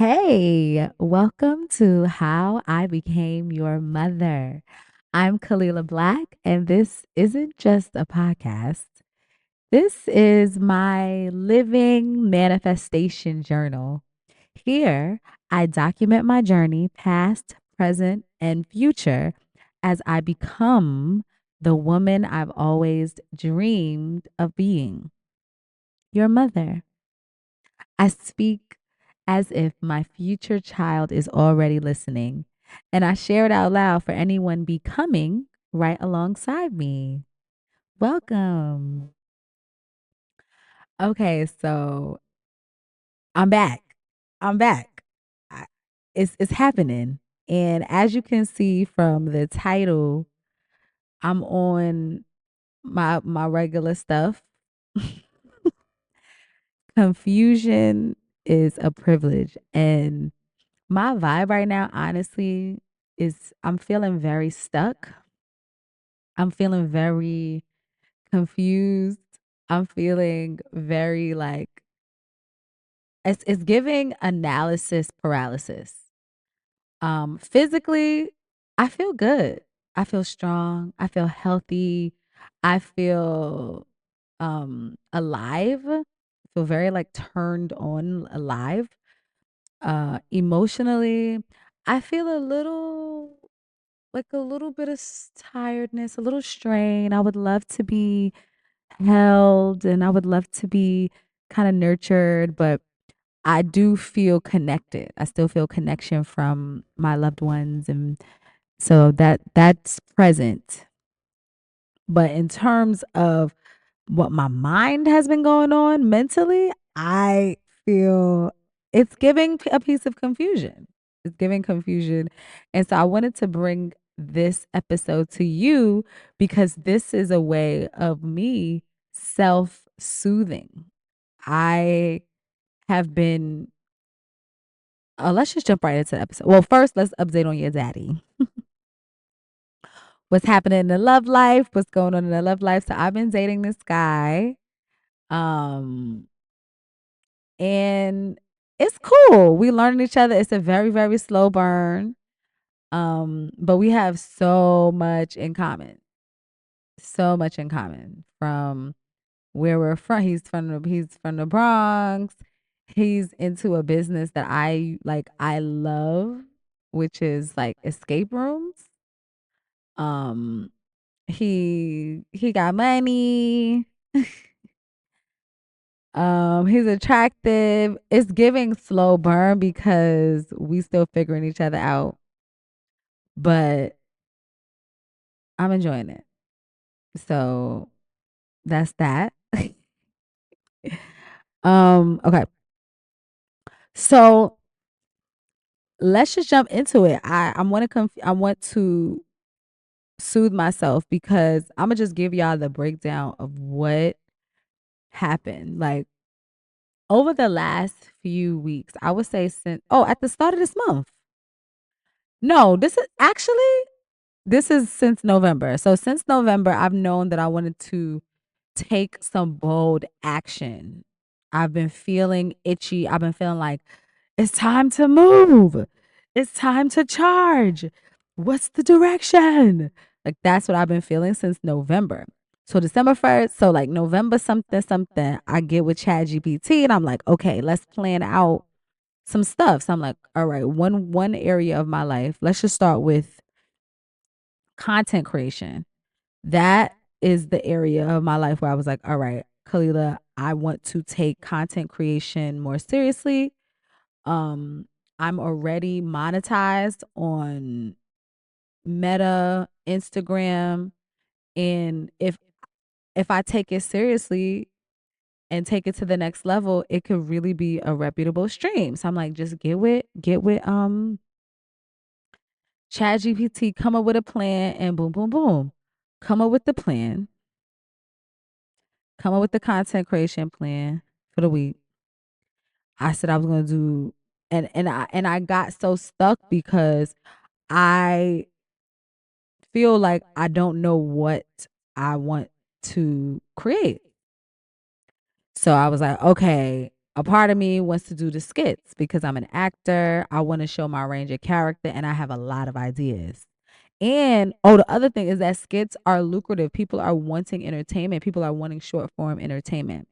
Hey, welcome to How I Became Your Mother. I'm Kalila Black, and this isn't just a podcast. This is my living manifestation journal. Here, I document my journey, past, present, and future, as I become the woman I've always dreamed of being, your mother. I speak as if my future child is already listening, and I share it out loud for anyone becoming right alongside me. Welcome. Okay, so I'm back. I'm back. I, it's happening, and as you can see from the title, I'm on my regular stuff. Confusion is a privilege, and my vibe right now, honestly, is I'm feeling very stuck. I'm feeling very confused. I'm feeling very like it's giving analysis paralysis. Physically, I feel good. I feel strong. I feel healthy. I feel alive. I feel very like turned on alive. Emotionally, I feel a little bit of tiredness, a little strain. I would love to be held and I would love to be kind of nurtured, but I do feel connected. I still feel connection from my loved ones, and so that's present. But in terms of what my mind has been going on mentally, I feel it's giving a piece of confusion. It's giving confusion. And so I wanted to bring this episode to you because this is a way of me self soothing. I have been, let's just jump right into the episode. Well, first, let's update on your daddy. What's happening in the love life? What's going on in the love life? So I've been dating this guy. Um, and it's cool. We learning each other. It's a very, very slow burn. But we have so much in common. So much in common from where we're from. He's from the Bronx. He's into a business that I love, which is like escape rooms. Um he got money. He's attractive. It's giving slow burn because we still figuring each other out, but I'm enjoying it. So that's that. Okay. So let's just jump into it. I want to soothe myself because I'm gonna just give y'all the breakdown of what happened. Like over the last few weeks, I would say since at the start of this month. No, this is since November. So since November, I've known that I wanted to take some bold action. I've been feeling itchy. I've been feeling like it's time to move. It's time to charge. What's the direction? Like that's what I've been feeling since November. So December 1st, so like November something something, I get with Chat GPT and I'm like, okay, let's plan out some stuff. So I'm like, all right, one area of my life. Let's just start with content creation. That is the area of my life where I was like, all right, Kalila, I want to take content creation more seriously. Um, I'm already monetized on Meta, Instagram, and if I take it seriously and take it to the next level, it could really be a reputable stream. So I'm like, just get with Chat GPT, come up with a plan and boom, boom, boom. Come up with the plan, come up with the content creation plan for the week. I said I was gonna do and I got so stuck because I feel like I don't know what I want to create. So I was like, okay. a part of me wants to do the skits because I'm an actor. I want to show my range of character and I have a lot of ideas. And the other thing is that skits are lucrative. People are wanting entertainment. People are wanting short form entertainment.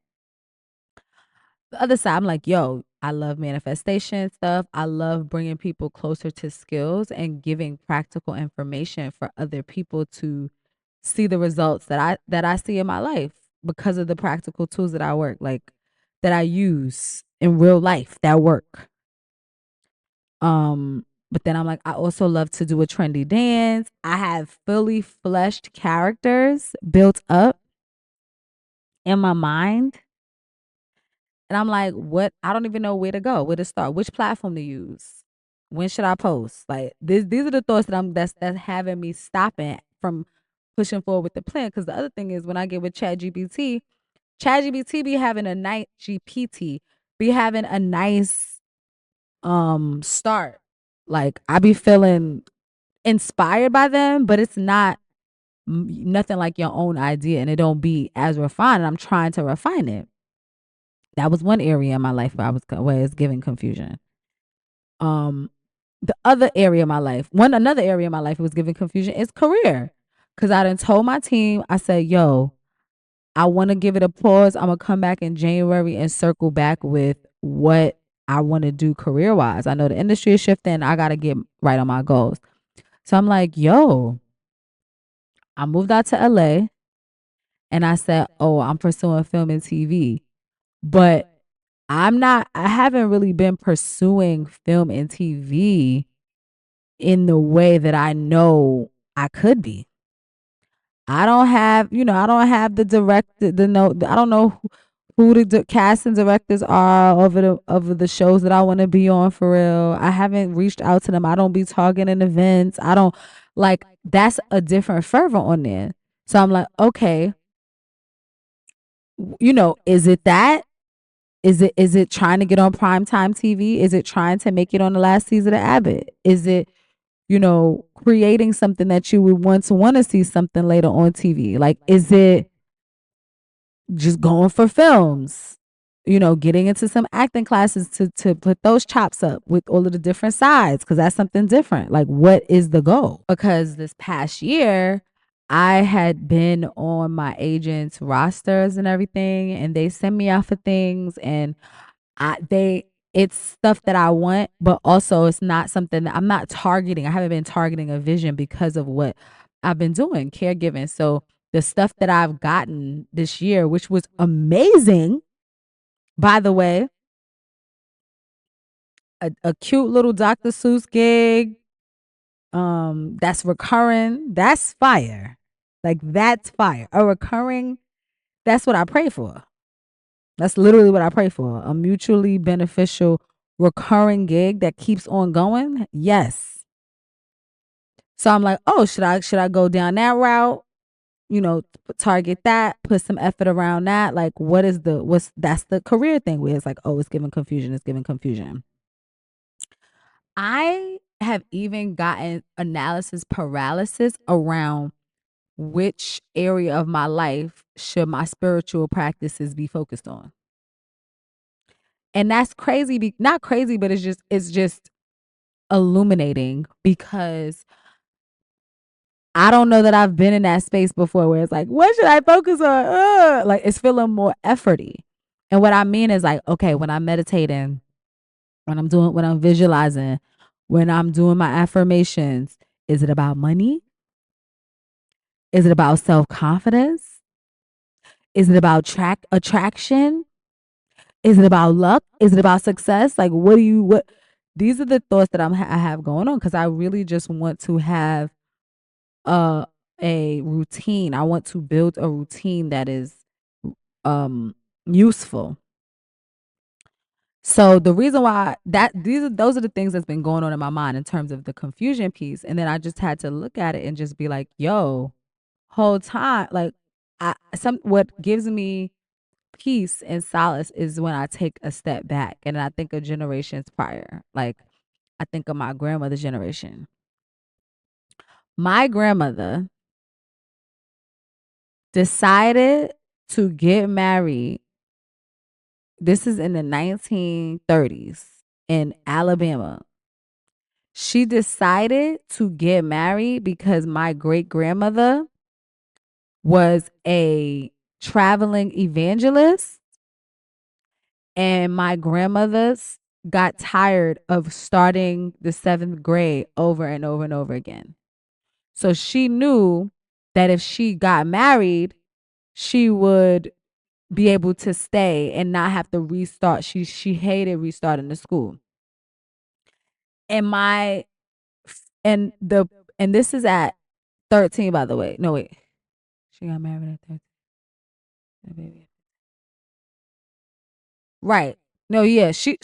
The other side, I'm like, yo, I love manifestation stuff. I love bringing people closer to skills and giving practical information for other people to see the results that I see in my life because of the practical tools that I work like that I use in real life that work. But then I'm like, I also love to do a trendy dance. I have fully fleshed characters built up in my mind. And I'm like, what? I don't even know where to go, where to start, which platform to use. When should I post? Like these are the thoughts that's having me stopping from pushing forward with the plan. Because the other thing is when I get with Chat GPT be having a nice GPT, be having a nice start. Like I be feeling inspired by them, but it's not nothing like your own idea and it don't be as refined. And I'm trying to refine it. That was one area in my life where it's giving confusion. Um, the other area of my life, another area of my life it was giving confusion is career. Cause I done told my team, I said, yo, I want to give it a pause. I'm gonna come back in January and circle back with what I want to do career wise. I know the industry is shifting. I gotta get right on my goals. So I'm like, yo, I moved out to LA and I said, oh, I'm pursuing film and TV. But I haven't really been pursuing film and TV in the way that I know I could be. I don't have the the no, I don't know who the cast and directors are over the shows that I want to be on for real. I haven't reached out to them. I don't be targeting events. I don't like that's a different fervor on there. So I'm like, okay, is it that? Is it trying to get on primetime TV? Is it trying to make it on the last season of Abbott? Is it, creating something that you would want to see something later on TV? Like, is it just going for films? Getting into some acting classes to put those chops up with all of the different sides, because that's something different. Like, what is the goal? Because this past year, I had been on my agent's rosters and everything, and they send me out for things, and it's stuff that I want, but also it's not something that I'm not targeting. I haven't been targeting a vision because of what I've been doing, caregiving. So the stuff that I've gotten this year, which was amazing, by the way, a cute little Dr. Seuss gig, that's recurring. That's fire. Like that's fire. A recurring, that's what I pray for. That's literally what I pray for. A mutually beneficial recurring gig that keeps on going. Yes. So I'm like, oh, should I go down that route? Target that, put some effort around that. Like, what's that's the career thing where it's like, oh, it's giving confusion. It's giving confusion. I have even gotten analysis paralysis around which area of my life should my spiritual practices be focused on. And that's crazy, not crazy, but it's just illuminating because I don't know that I've been in that space before where it's like, what should I focus on? Like it's feeling more efforty. And what I mean is like, okay, when I'm meditating, when I'm visualizing, when I'm doing my affirmations, is it about money? Is it about self-confidence? Is it about attraction? Is it about luck? Is it about success? Like what these are the thoughts that I have going on because I really just want to have a a routine. I want to build a routine that is um useful. So the reason why those are the things that's been going on in my mind in terms of the confusion piece. And then I just had to look at it and just be like, yo, whole time, like what gives me peace and solace is when I take a step back and I think of generations prior. Like I think of my grandmother's generation. My grandmother decided to get married This is in the 1930s in Alabama. She decided to get married because my great grandmother was a traveling evangelist, and my grandmother's got tired of starting the seventh grade over and over and over again. So she knew that if she got married, she would be able to stay and not have to restart. She hated restarting the school. And my and the and this is at 13, by the way. No, wait. She got married at 13. Baby. Right. No, yeah. She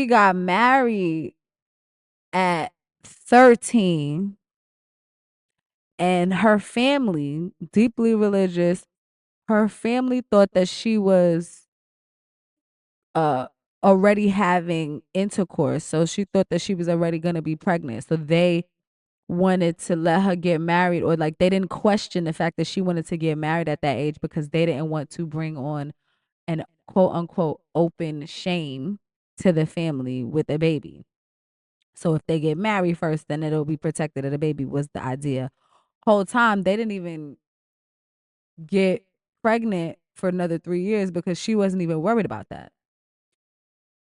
got married at 13, and her family, deeply religious, her family thought that she was uh already having intercourse. So she thought that she was already going to be pregnant. So they wanted to let her get married, or like they didn't question the fact that she wanted to get married at that age because they didn't want to bring on an quote unquote open shame to the family with a baby. So if they get married first, then it'll be protected of the baby was the idea. Whole time they didn't even get pregnant for another 3 years because she wasn't even worried about that.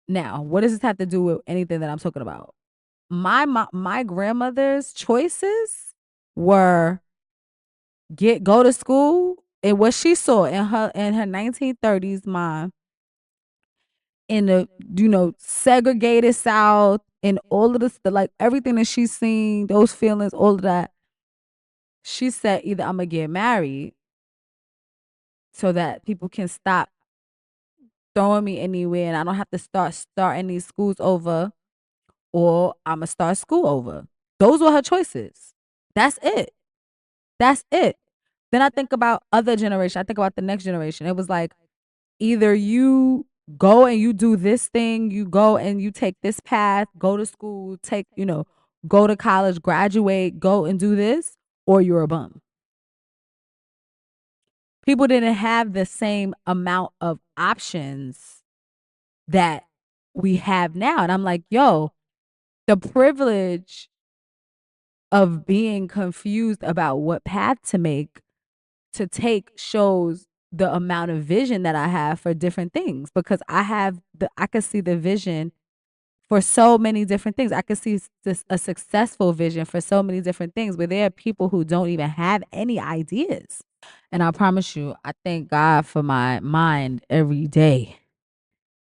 Now, what does this have to do with anything that I'm talking about? My grandmother's choices were go to school, and what she saw in her 1930s mind in the segregated South and all of this, like everything that she's seen, those feelings, all of that. She said either I'm gonna get married so that people can stop throwing me anywhere and I don't have to starting these schools over, or I'm gonna start school over. Those were her choices. That's it. That's it. Then I think about other generation. I think about the next generation. It was like either you go and you do this thing, you go and you take this path, go to school, go to college, graduate, go and do this, or you're a bum. People didn't have the same amount of options that we have now. And I'm like, yo, the privilege of being confused about what path to take shows the amount of vision that I have for different things, because I could see the vision for so many different things. I could see a successful vision for so many different things, where there are people who don't even have any ideas. And I promise you, I thank God for my mind every day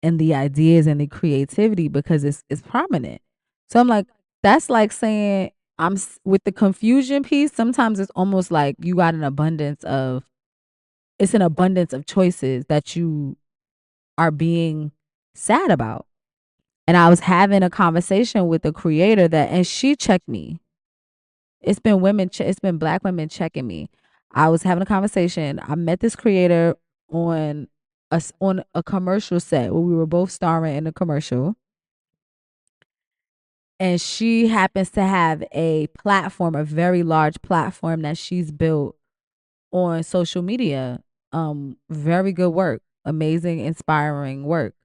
and the ideas and the creativity, because it's prominent. So I'm like, that's like saying with the confusion piece. Sometimes it's almost like you got an abundance of choices that you are being sad about. And I was having a conversation with the creator and she checked me. It's been black women checking me. I was having a conversation. I met this creator on on a commercial set where we were both starring in a commercial. And she happens to have a platform, a very large platform that she's built on social media. Very good work, amazing, inspiring work.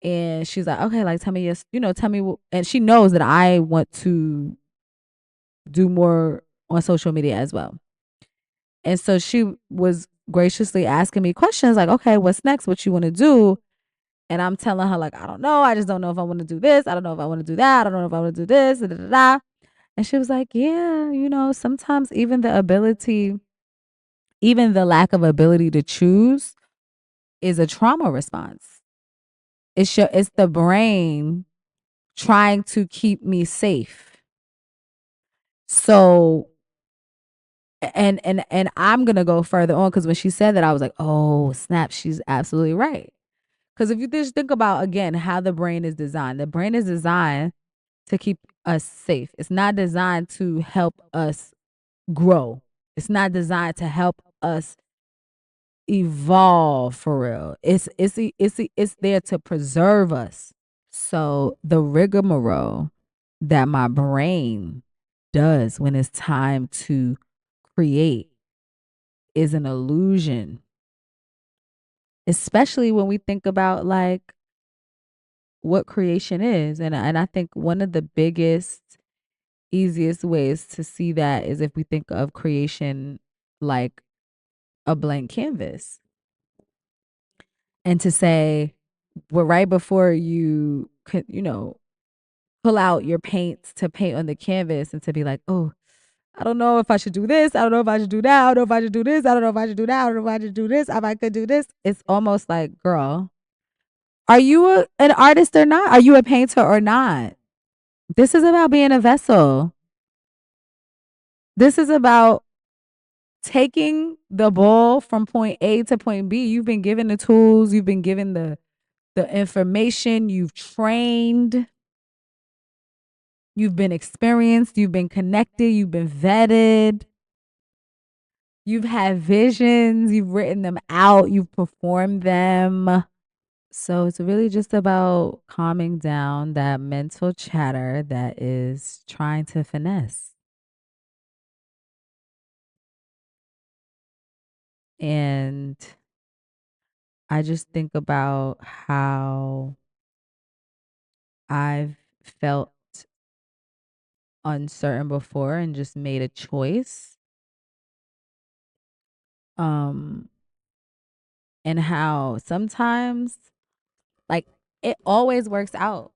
And she's like, okay, like tell me tell me and she knows that I want to do more on social media as well. And so she was graciously asking me questions like, okay, what's next? What you want to do? And I'm telling her, like, I don't know. I just don't know if I want to do this. I don't know if I want to do that. I don't know if I want to do this. Da, da, da, da. And she was like, yeah, sometimes even the lack of ability to choose is a trauma response. It's the brain trying to keep me safe. So, and I'm gonna go further on, because when she said that, I was like, oh snap, she's absolutely right. Because if you just think about again how the brain is designed to keep us safe. It's not designed to help us grow. It's not designed to help us evolve for real. It's there to preserve us. So the rigmarole that my brain does when it's time to create is an illusion. especially when we think about like what creation is. And I think one of the biggest, easiest ways to see that is if we think of creation like a blank canvas, and to say, well, right before you could, pull out your paints to paint on the canvas, and to be like, oh, I don't know if I should do this. I don't know if I should do that. I don't know if I should do this. I don't know if I should do that. I don't know if I should do this. If I could do this. It's almost like, girl, are you an artist or not? Are you a painter or not? This is about being a vessel. This is about taking the ball from point A to point B. You've been given the tools, you've been given the information, you've trained, you've been experienced, you've been connected, you've been vetted, you've had visions, you've written them out, you've performed them. So it's really just about calming down that mental chatter that is trying to finesse. And I just think about how I've felt uncertain before and just made a choice. Um, and how sometimes, like, it always works out.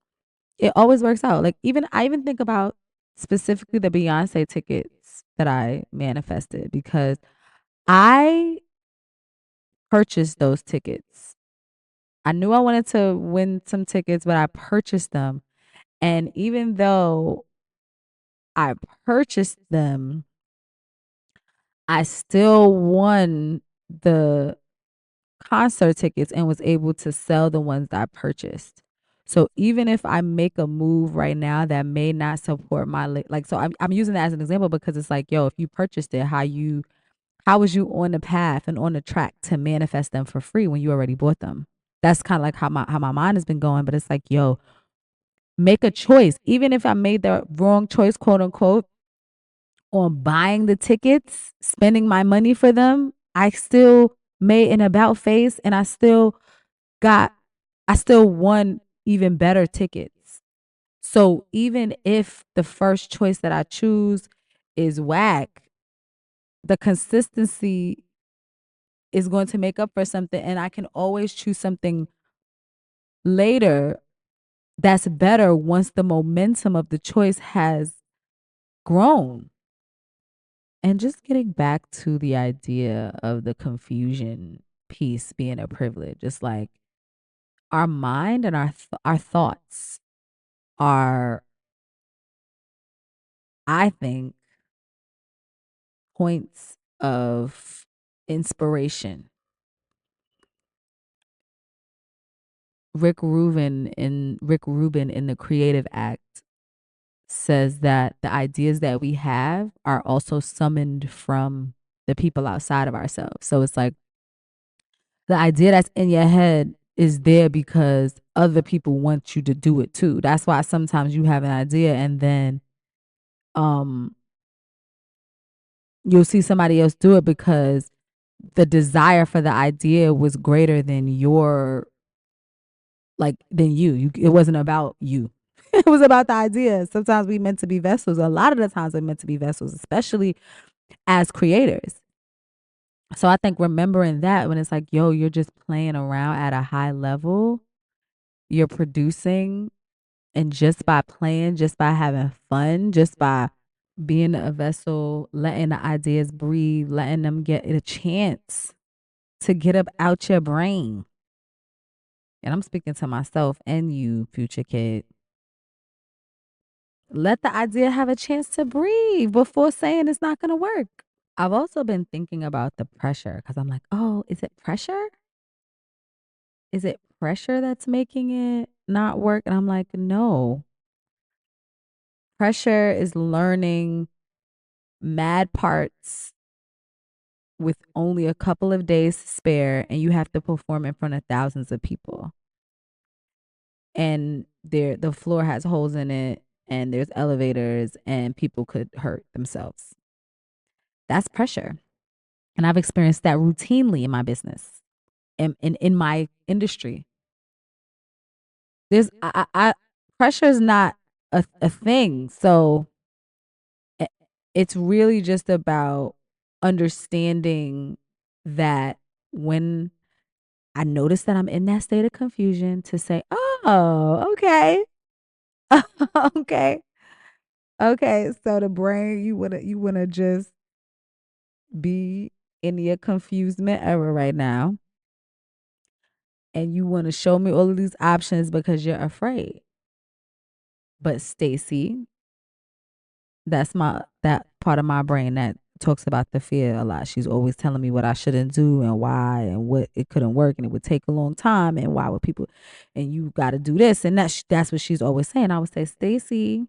It always works out. Like, I even think about specifically the Beyonce tickets that I manifested, because I purchased those tickets. I knew I wanted to win some tickets, but I purchased them. And even though I purchased them, I still won the concert tickets and was able to sell the ones that I purchased. So even if I make a move right now that may not support my like, so I'm using that as an example, because it's like, yo, if you purchased it, how was you on the path and on the track to manifest them for free when you already bought them? That's kind of like how my mind has been going. But it's like, yo, make a choice. Even if I made the wrong choice, quote unquote, on buying the tickets, spending my money for them, I still made an about face, and got I still won even better tickets. So even if the first choice that I choose is whack, the consistency is going to make up for something, and I can always choose something later that's better once the momentum of the choice has grown. And just getting back to the idea of the confusion piece being a privilege, it's like our mind and our thoughts are, I think, points of inspiration. Rick Rubin in The Creative Act says that the ideas that we have are also summoned from the people outside of ourselves. So it's like the idea that's in your head is there because other people want you to do it too. That's why sometimes you have an idea, and then um you'll see somebody else do it, because the desire for the idea was greater than you. It wasn't about you. It was about the idea. Sometimes we meant to be vessels. A lot of the times we're meant to be vessels, especially as creators. So I think remembering that, when it's like, yo, you're just playing around at a high level, you're producing, and just by playing, just by having fun, just by being a vessel, letting the ideas breathe, letting them get a chance to get up out your brain. And I'm speaking to myself and you, future kid. Let the idea have a chance to breathe before saying it's not going to work. I've also been thinking about the pressure, because I'm like, oh, is it pressure? Is it pressure that's making it not work? And I'm like, no. Pressure is learning mad parts with only a couple of days to spare, and you have to perform in front of thousands of people. And the floor has holes in it, and there's elevators, and people could hurt themselves. That's pressure. And I've experienced that routinely in my business. in my industry. There's pressure is not a thing. So i- it's really just about understanding that when I notice that I'm in that state of confusion, to say, "Oh, okay. Okay. Okay." So the brain, you wanna just be in your confusement era right now, and you wanna show me all of these options because you're afraid. But Stacy, that's that part of my brain that talks about the fear a lot. She's always telling me what I shouldn't do and why, and what it couldn't work and it would take a long time, and why would people, and you got to do this, and that's what she's always saying. I would say, Stacy,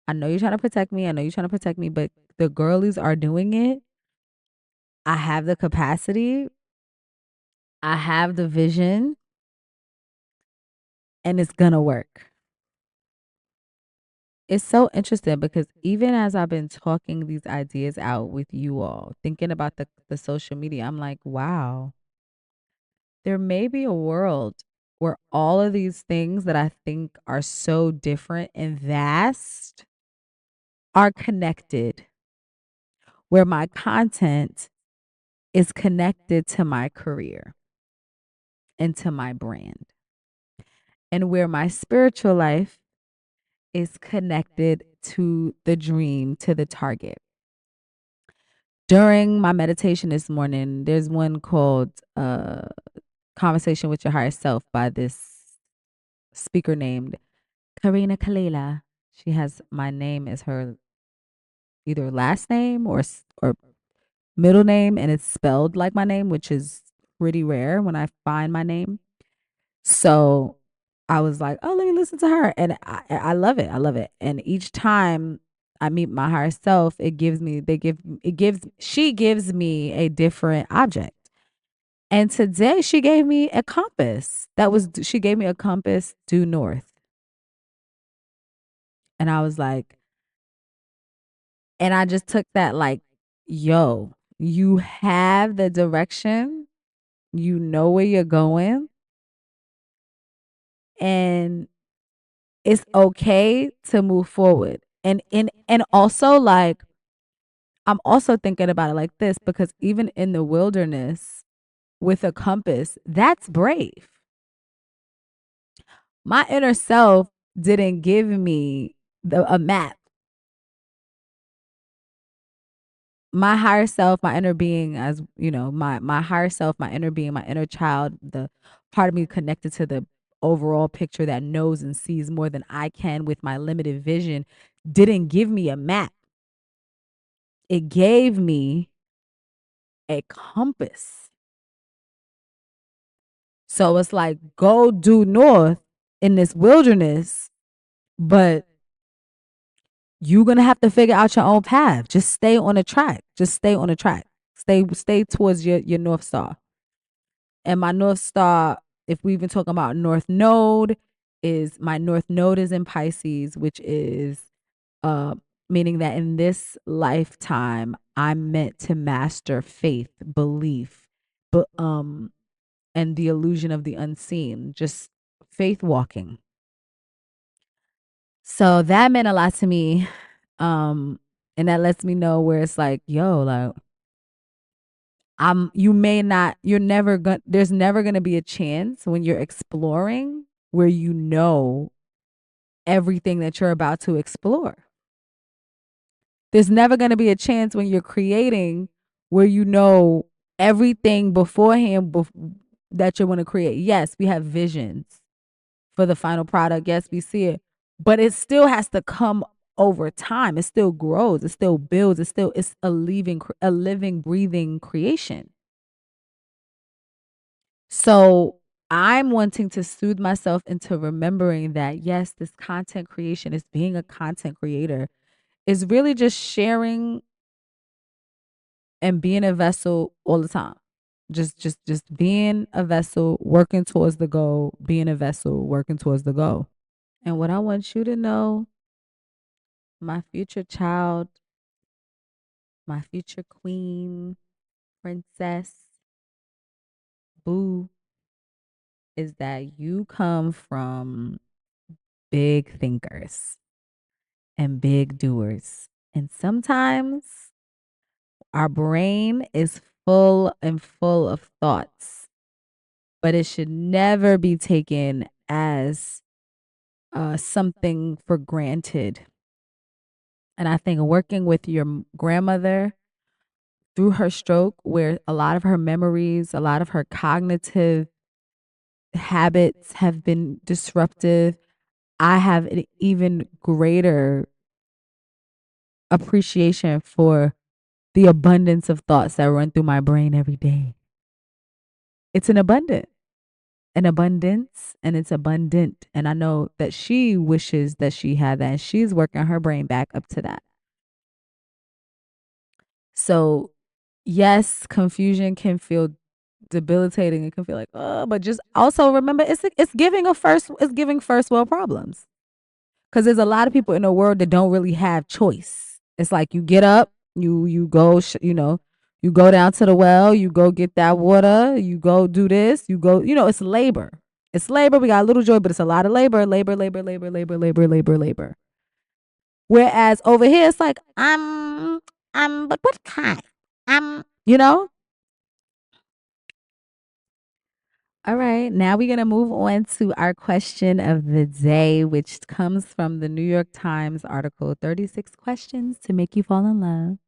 I know you're trying to protect me. I know you're trying to protect me, but the girlies are doing it. I have the capacity. I have the vision, and it's gonna work. It's so interesting because even as I've been talking these ideas out with you all, thinking about the social media, I'm like, wow, there may be a world where all of these things that I think are so different and vast are connected, where my content is connected to my career and to my brand, and where my spiritual life is connected to the dream, to the target. During my meditation this morning, there's one called Conversation with Your Higher Self by this speaker named Karina Kalila. She has my name as her either last name or middle name, and it's spelled like my name, which is pretty rare when I find my name. So I was like, oh, let me listen to her, and I love it. I love it. And each time I meet my higher self, she gives me a different object. And today she gave me a compass. She gave me a compass due north. And I was like, and I just took that like, yo, you have the direction, you know where you're going, and it's okay to move forward. And also like I'm also thinking about it like this, because even in the wilderness with a compass, that's brave. My inner self didn't give me a map. My higher self, my inner being, as you know, my higher self, my inner being, my inner child, the part of me connected to the overall picture that knows and sees more than I can with my limited vision, didn't give me a map. It gave me a compass. So it's like, go due north in this wilderness, but you're gonna have to figure out your own path. Just stay on the track. Just stay on the track. Stay towards your North Star. And my North Star, if we even talking about North Node, is my North Node is in Pisces, which is uh meaning that in this lifetime I'm meant to master faith, belief, but and the illusion of the unseen, just faith walking. So that meant a lot to me. And that lets me know where it's like, yo, like you may not, you're never going there's never gonna be a chance when you're exploring where you know everything that you're about to explore. There's never gonna be a chance when you're creating where you know everything beforehand that you want to create. Yes, we have visions for the final product. Yes, we see it, but it still has to come over time. It still grows. It still builds. It's a living, breathing creation. So I'm wanting to soothe myself into remembering that yes, this content creation is being a content creator is really just sharing and being a vessel all the time. Just being a vessel, working towards the goal, being a vessel, working towards the goal. And what I want you to know, my future child, my future queen, princess, boo, is that you come from big thinkers and big doers. And sometimes our brain is full of thoughts, but it should never be taken as something for granted. And I think working with your grandmother through her stroke, where a lot of her memories, a lot of her cognitive habits have been disruptive, I have an even greater appreciation for the abundance of thoughts that run through my brain every day. It's an abundance, and it's abundant. And I know that she wishes that she had that, and she's working her brain back up to that. So, yes, confusion can feel debilitating. It can feel like, oh, but just also remember, it's giving first world problems. Because there's a lot of people in the world that don't really have choice. It's like you get up, you go, you go down to the well, you go get that water, you go do this, you go, it's labor. It's labor. We got a little joy, but it's a lot of labor, labor, labor, labor, labor, labor, labor, labor. Whereas over here, it's like but what kind? You know. All right, now we're gonna move on to our question of the day, which comes from the New York Times article, 36 questions to make you fall in love.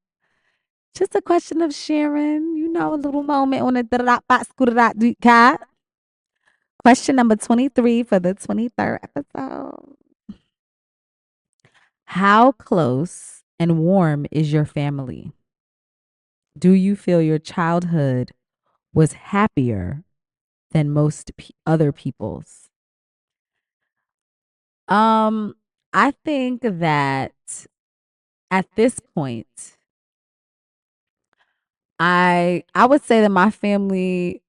Just a question of sharing, a little moment on the cat. Question number 23 for the 23rd episode. How close and warm is your family? Do you feel your childhood was happier than most other people's? I think that at this point, I would say that my family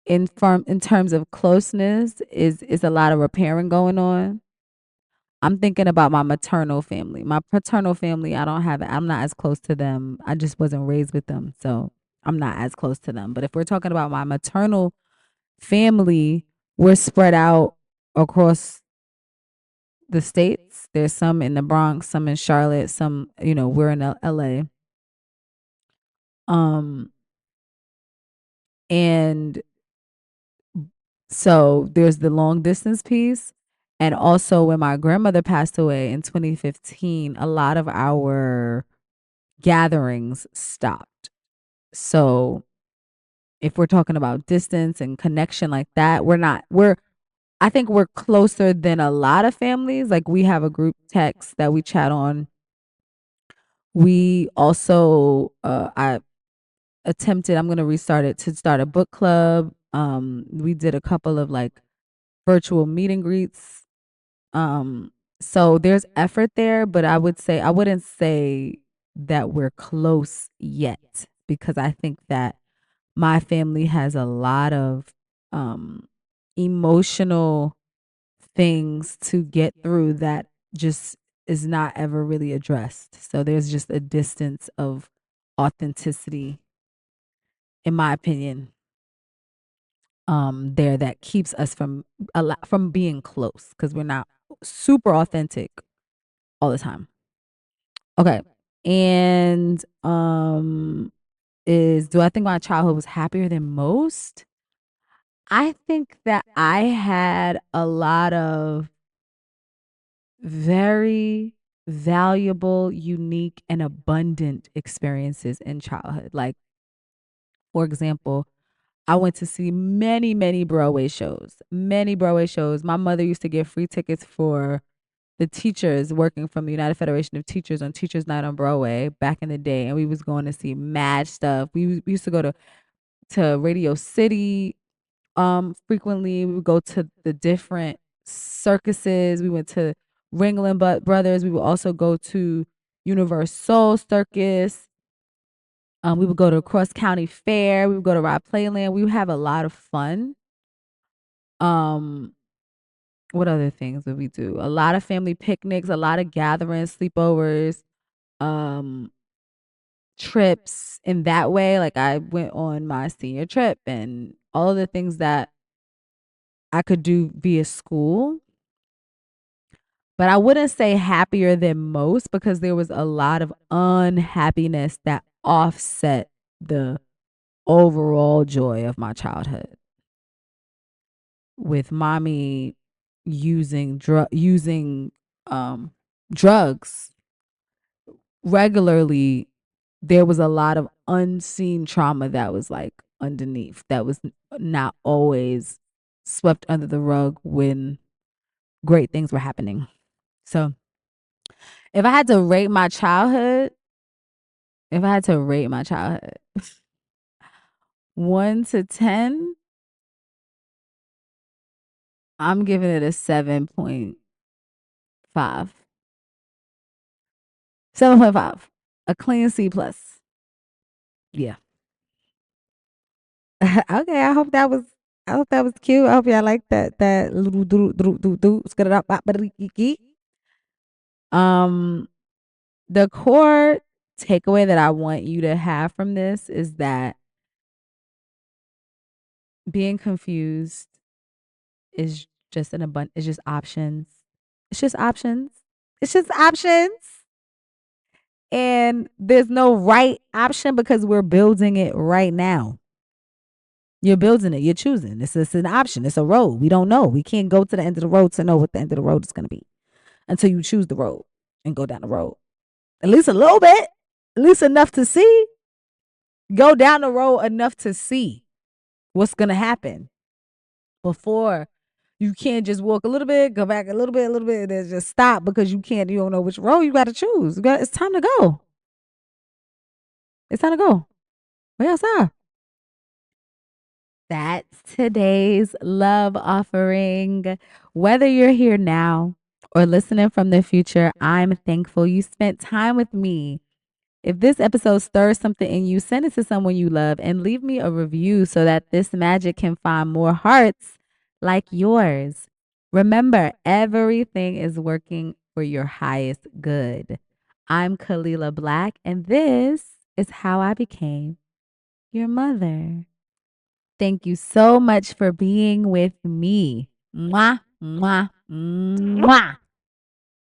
in terms of closeness is a lot of repairing going on. I'm thinking about my maternal family. My paternal family, I'm not as close to them. I just wasn't raised with them. So I'm not as close to them. But if we're talking about my maternal family, we're spread out across the states. There's some in the Bronx, some in Charlotte, some, we're in LA. Um and so there's the long distance piece. And also when my grandmother passed away in 2015, a lot of our gatherings stopped. So if we're talking about distance and connection like that, I think we're closer than a lot of families. Like we have a group text that we chat on. We also I attempted, I'm going to restart it, to start a book club. We did a couple of like virtual meet and greets. So there's effort there, but I wouldn't say that we're close yet, because I think that my family has a lot of um emotional things to get through that just is not ever really addressed. So there's just a distance of authenticity, in my opinion, there, that keeps us from being close, because we're not super authentic all the time. Okay. And is do I think my childhood was happier than most? I think that I had a lot of very valuable, unique, and abundant experiences in childhood. Like, for example, I went to see many, many Broadway shows. Many Broadway shows. My mother used to give free tickets for the teachers working from the United Federation of Teachers on Teachers Night on Broadway back in the day, and we was going to see mad stuff. We used to go to Radio City frequently. We would go to the different circuses. We went to Ringling Brothers. We would also go to Universal Circus. We would go to Cross County Fair. We would go to Rod Playland. We would have a lot of fun. Um, what other things would we do? A lot of family picnics, a lot of gatherings, sleepovers, um, trips in that way. Like I went on my senior trip and all of the things that I could do via school, but I wouldn't say happier than most because there was a lot of unhappiness that offset the overall joy of my childhood with mommy using um drugs regularly. There was a lot of unseen trauma that was like underneath that was not always swept under the rug when great things were happening. So if I had to rate my childhood, if I had to rate my childhood 1 to 10, I'm giving it a 7.5. 7.5. A clean C plus. Yeah. Okay. I hope that was cute. I hope y'all like that little do. Um the core takeaway that I want you to have from this is that being confused is just it's just options. It's just options. It's just options. And there's no right option because we're building it right now. You're building it. You're choosing. It's an option. It's a road. We don't know. We can't go to the end of the road to know what the end of the road is going to be until you choose the road and go down the road. At least a little bit. At least enough to see. Go down the road enough to see what's going to happen before you can't just walk a little bit, go back a little bit, and then just stop because you don't know which road you got to choose. It's time to go. It's time to go. We outside. That's today's love offering. Whether you're here now or listening from the future, I'm thankful you spent time with me. If this episode stirs something in you, send it to someone you love and leave me a review so that this magic can find more hearts like yours. Remember, everything is working for your highest good. I'm Kalila Black, and this is how I became your mother. Thank you so much for being with me. Mwah, mwah, mwah.